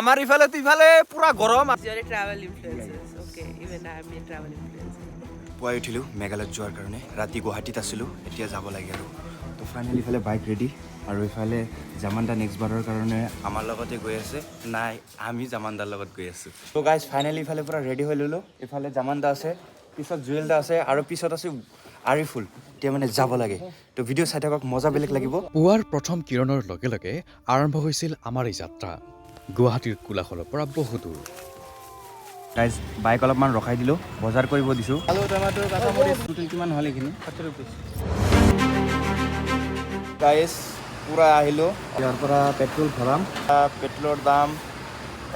আমাৰ ইফালে পুৰা গৰম travel influences. Okay, even I'm a travel influencer. পুৱাই উঠিলোঁ মেঘালয়ত যোৱাৰ কাৰণে ৰাতি গুৱাহাটীত আছিলোঁ এতিয়া যাব লাগে আৰু তো ফাইনেলি ইফালে বাইক ৰেডি আৰু ইফালে জামানদা নেক্সট বাৰৰ কাৰণে আমাৰ লগতে গৈ আছে নাই আমি জামানদাৰ লগত গৈ আছোঁ তো গাইজ ফাইনেলি ইফালে পুৰা ৰেডি হৈ ল'লোঁ ইফালে জামানদা আছে পিছত জুৱেল দা আছে আৰু পিছত আছে আৰিফুল এতিয়া মানে যাব লাগে তো ভিডিঅ' চাই থাকক মজা বেলেগ লাগিব পুৱাৰ প্ৰথম কিৰণৰ লগে লগে আৰম্ভ হৈছিল আমাৰ এই যাত্ৰা গুৱাহাটীৰ কোলাহলৰ পৰা বহু দূৰ গাইজ বাইক অলপমান ৰখাই দিলোঁ বজাৰ কৰিব দিছোঁ আলু টমাটো কাঁচামৰিচ টোটেল কিমান হ'ল এইখিনি 30 rupees গাইজ পুৰা আহিলোঁ ইয়াৰ পৰা পেট্ৰল ভৰাম পেট্ৰলৰ দাম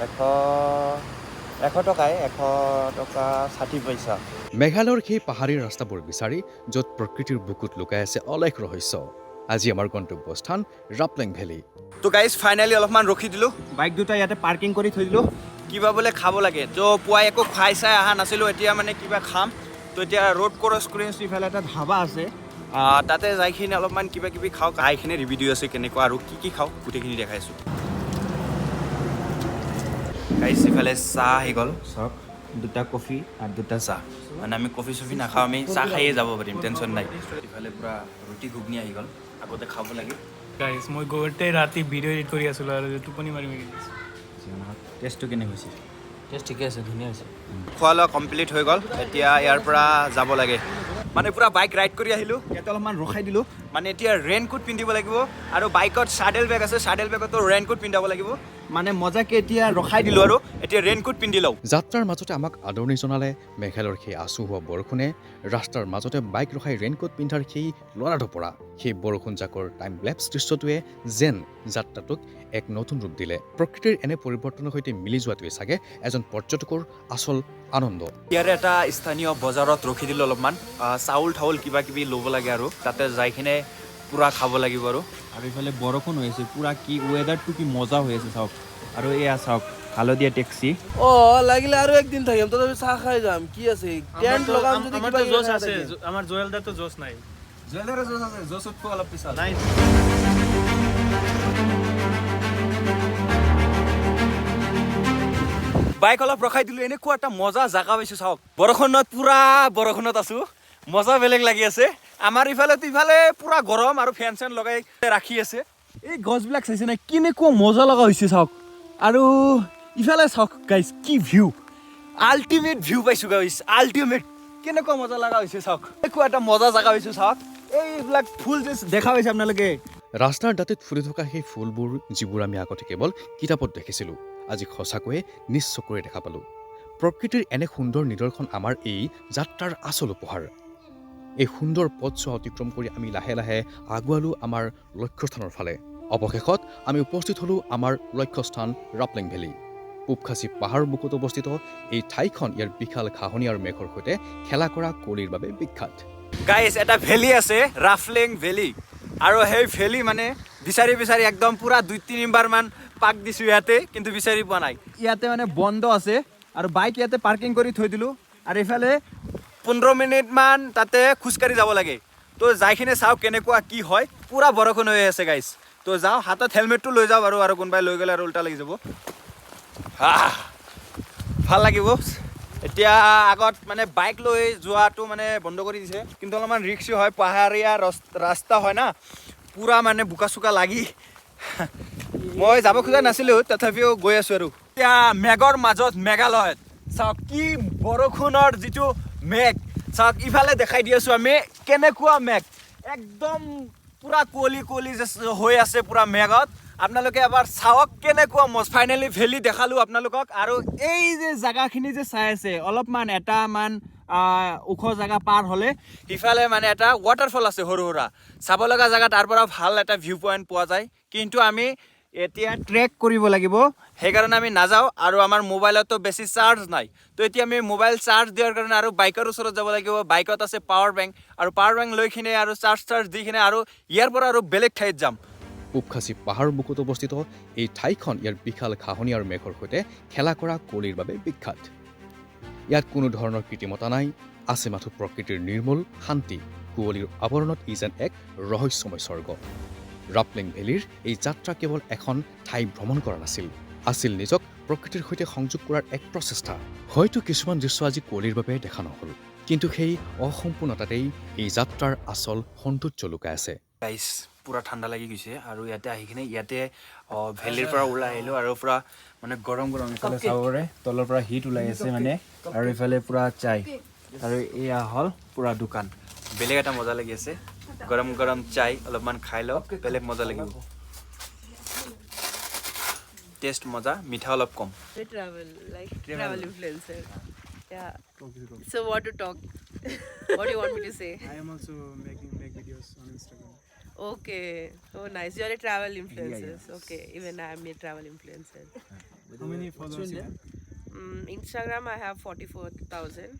100 টকাই 100 টকা 60 পইচা মেঘালয়ৰ সেই পাহাৰী ৰাস্তাবোৰ বিচাৰি য'ত প্ৰকৃতিৰ বুকুত লুকাই আছে অলেখ ৰহস্য আজি আমাৰ গন্তব্যস্থান ৰাপলেং ভেলী তো গাইজ ফাইনেলি অলপমান ৰখি দিলোঁ বাইক দুটা ইয়াতে পাৰ্কিং কৰি থৈ দিলোঁ কিবা বোলে খাব লাগে তো পুৱাই একো খাই চাই অহা নাছিলোঁ এতিয়া মানে কিবা খাম তো এতিয়া ৰোড ক্ৰছ কৰি আছোঁ ইফালে এটা ধাবা আছে তাতে যাইখিনি অলপমান কিবা কিবি খাওঁ খাইখিনি ৰিভিউ আছে কেনেকুৱা আৰু কি খাওঁ গোটেইখিনি দেখাইছোঁ গাইজ ইফালে চাহ আহি গ'ল চাওক দুটা কফি আৰু দুটা চাহ মানে আমি কফি চফি নাখাওঁ আমি চাহ খায়ে যাব পাৰিম টেনশ্যন নাই ইফালে পূৰা ৰুটি ঘুগনি আহি গ'ল আগতে খাব লাগে গাইজ মই গোটেই ৰাতি ভিডিঅ' এডিট কৰি আছিলোঁ আৰু টোপনি মাৰি মাৰি টেষ্টটো কেনে হৈছে টেষ্ট ঠিকে আছে ধুনীয়া হৈছে খোৱা লোৱা কমপ্লিট হৈ গ'ল এতিয়া ইয়াৰ পৰা যাব লাগে মানে পুৰা বাইক ৰাইড কৰি আহিলোঁ ইয়াতে অলপমান ৰখাই দিলোঁ মানে এতিয়া ৰেইনকোট পিন্ধিব লাগিব আৰু বাইকত চাডেল বেগ আছে চাডেল বেগতো ৰেইনকোট পিন্ধাব লাগিব মানে মজাকৈ এতিয়া ৰখাই দিলোঁ আৰু এতিয়া ৰেইনকোট পিন্ধি লওঁ যাত্ৰাৰ মাজতে আমাক আদৰণি জনালে মেঘালয়ৰ সেই আঁচু হোৱা বৰষুণে ৰাস্তাৰ মাজতে বাইক ৰখাই ৰেইনকোট পিন্ধাৰ সেই লৰা ধপৰা সেই বৰষুণ জাকৰ টাইম লেপছ দৃশ্যটোৱে যেন যাত্ৰাটোক এক নতুন ৰূপ দিলে প্ৰকৃতিৰ এনে পৰিৱৰ্তনৰ সৈতে মিলি যোৱাটোৱে চাগে এজন পৰ্যটকৰ আচল আনন্দ ইয়াৰে এটা স্থানীয় বজাৰত ৰখি দিলোঁ অলপমান চাউল ঠাউল কিবা কিবি ল'ব লাগে আৰু তাতে যাই কিনে পুৰা খাব লাগিব আৰু ইফালে বৰষুণ হৈ আছে পুৰা কি ৱেডাৰটো কি মজা হৈ আছে চাওক আৰু এয়া চাওক হালধীয়া টেক্সি লাগিলে আৰু একদিন থাকিম তথাপি চাহ খাই যাম কি আছে টেণ্ট লগাম যদি আমাৰতো জোচ আছে আমাৰ জয়েলদাৰতো জোচ নাই জুৱেলাৰৰ জোচ আছে জোচ উঠব অলপ পিছত নাই বাইক অলপ ৰখাই দিলোঁ এনেকুৱা এটা মজা জাগা পাইছোঁ চাওক পুৰা বৰষুণত আছোঁ মজা বেলেগ লাগি আছে আমাৰ ইফালে পুৰা গৰম আৰু ফেন চেন লগাই ৰাখি আছে এই গছবিলাক চাইছে নাই কেনেকুৱা মজা লগা হৈছে চাওক আৰু ইফালে চাওক গাইজ কি ভিউ আল্টিমেট ভিউ পাইছোঁ গাইজ আল্টিমেট কেনেকুৱা মজা লগা হৈছে চাওক এনেকুৱা এটা মজা জাগা পাইছোঁ চাওক এইবিলাক ফুল যে দেখা পাইছে আপোনালোকে ৰাস্তাৰ দাঁতিত ফুলি থকা সেই ফুলবোৰ যিবোৰ আমি আগতে কেৱল কিতাপত দেখিছিলোঁ আজি সঁচাকৈয়ে নিজ চকুৰে দেখা পালোঁ প্ৰকৃতিৰ এনে সুন্দৰ নিদৰ্শন আমাৰ এই যাত্ৰাৰ আচল উপহাৰ এই সুন্দৰ পথছোৱা অতিক্ৰম কৰি আমি লাহে লাহে আগুৱালোঁ আমাৰ লক্ষ্যস্থানৰ ফালে অৱশেষত আমি উপস্থিত হ'লোঁ আমাৰ লক্ষ্যস্থান ৰাপলেং ভেলী পূবখাচী পাহাৰ বুকুত অৱস্থিত এই ঠাইখন ইয়াৰ বিশাল ঘাঁহনি আৰু মেঘৰ সৈতে খেলা কৰা কুঁৱলীৰ বাবে বিখ্যাত গাইজ এটা ভেলী আছে ৰাপলেং ভেলী আৰু সেই ভেলী মানে বিচাৰি একদম পুৰা 2-3 বাৰ মান পাক দিছোঁ ইয়াতে কিন্তু বিচাৰি পোৱা নাই ইয়াতে মানে বন্ধ আছে আৰু বাইক ইয়াতে পাৰ্কিং কৰি থৈ দিলোঁ আৰু এইফালে 15 মিনিটমান তাতে খোজকাঢ়ি যাব লাগে তো যাইখিনি চাওক কেনেকুৱা কি হয় পুৰা বৰষুণ হৈ আছে গাইজ তো যাওঁ হাতত হেলমেটটো লৈ যাওঁ আৰু কোনোবাই লৈ গ'লে আৰু উল্টা লাগি যাব ভাল লাগিব এতিয়া আগত মানে বাইক লৈ যোৱাটো মানে বন্ধ কৰি দিছে কিন্তু অলপমান ৰিক্সি হয় পাহাৰীয়া ৰাস্তা হয় না পুৰা মানে বোকা চোকা লাগি মই যাব খোজা নাছিলোঁ তথাপিও গৈ আছোঁ আৰু এতিয়া মেঘৰ মাজত মেঘালয়ত চাওক কি বৰষুণৰ যিটো মেঘ চাওক ইফালে দেখাই দি আছোঁ আমি কেনেকুৱা মেঘ একদম পুৰা কুঁৱলী যে হৈ আছে পুৰা মেঘত আপোনালোকে এবাৰ চাওক কেনেকুৱা ফাইনেলি ভেলী দেখালোঁ আপোনালোকক আৰু এই যে জেগাখিনি যে চাই আছে অলপমান এটামান ওখ জেগা পাৰ হ'লে সিফালে মানে এটা ৱাটাৰফল আছে সৰু সুৰা চাব লগা জেগা তাৰ পৰা ভাল এটা ভিউ পইণ্ট পোৱা যায় কিন্তু আমি এতিয়া ট্ৰেক কৰিব লাগিব সেইকাৰণে আমি নাযাওঁ আৰু আমাৰ মোবাইলতো বেছি চাৰ্জ নাই তো এতিয়া আমি মোবাইল চাৰ্জ দিয়াৰ কাৰণে আৰু বাইকৰ ওচৰত যাব লাগিব বাইকত আছে পাৱাৰ বেংক আৰু পাৱাৰ বেংক লৈ কিনে আৰু চাৰ্জ দি কিনে আৰু ইয়াৰ পৰা আৰু বেলেগ ঠাইত যাম পূবখাচী পাহাৰ বুকুত অৱস্থিত এই ঠাইখন ইয়াৰ বিশাল ঘাঁহনি আৰু মেঘৰ সৈতে খেলা কৰা কুঁৱলীৰ বাবে বিখ্যাত ইয়াত কোনো ধৰণৰ কৃত্ৰিমতা নাই আছে মাথো প্ৰকৃতিৰ নিৰ্মল শান্তি কুঁৱলীৰ আৱৰণত ই যেন এক ৰহস্যময় স্বৰ্গ ৰাপলেং ভেলীৰ এই যাত্ৰা কেৱল এখন ঠাই ভ্ৰমণ কৰা নাছিল আছিল নিজক প্ৰকৃতিৰ সৈতে সংযোগ কৰাৰ এক প্ৰচেষ্টা। হয়তো কিছুমান দৃশ্য আজি কুঁৱলীৰ বাবে দেখা নহ'ল, কিন্তু সেই অসম্পূৰ্ণতাতেই এই যাত্ৰাৰ আচল সৌন্দৰ্য লুকাই আছে। গাইছ পুৰা ঠাণ্ডা লাগি গৈছে আৰু ইয়াতে আহি কিনে ইয়াতে ভেলিৰ পৰা ওলাই আহিলোঁ আৰু পুৰা মানে গৰম গৰম ইফালে চাব পাৰে তলৰ পৰা হিট ওলাই আছে মানে আৰু ইফালে পুৰা চাই আৰু এয়া হ'ল পুৰা দোকান। বেলেগ এটা মজা লাগি আছে, গৰম গৰম চাই অলপমান খাই লওক, বেলেগ মজা লাগিব। টেষ্ট মজা, মিঠা অলপ কম। Travel influencer. Yeah. So what to talk? What do you want me to say? I am also make videos on Instagram. Okay. Oh, nice. You're a travel influencer. Okay. Even I am a travel influencer. How many followers you have? Instagram I have 44,000.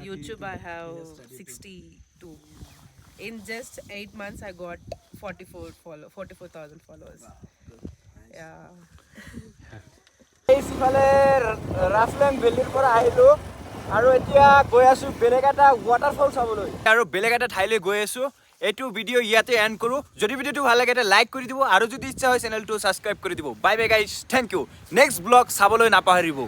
YouTube I have 62. In just 8 months I got 44,000 followers. Yeah. এইফালে ৰাফলেং ভেলীৰ পৰা আহিলোঁ আৰু এতিয়া গৈ আছোঁ বেলেগ এটা waterfall চাবলৈ আৰু বেলেগ এটা ঠাইলৈ গৈ আছোঁ। এইটো ভিডিঅ' ইয়াতে এণ্ড কৰোঁ। যদি ভিডিঅ'টো ভাল লাগে এটা লাইক কৰি দিব আৰু যদি ইচ্ছা হয় চেনেলটো ছাবস্ক্ৰাইব কৰি দিব। Bye bye guys, thank you. Next blog চাবলৈ নাপাহৰিব।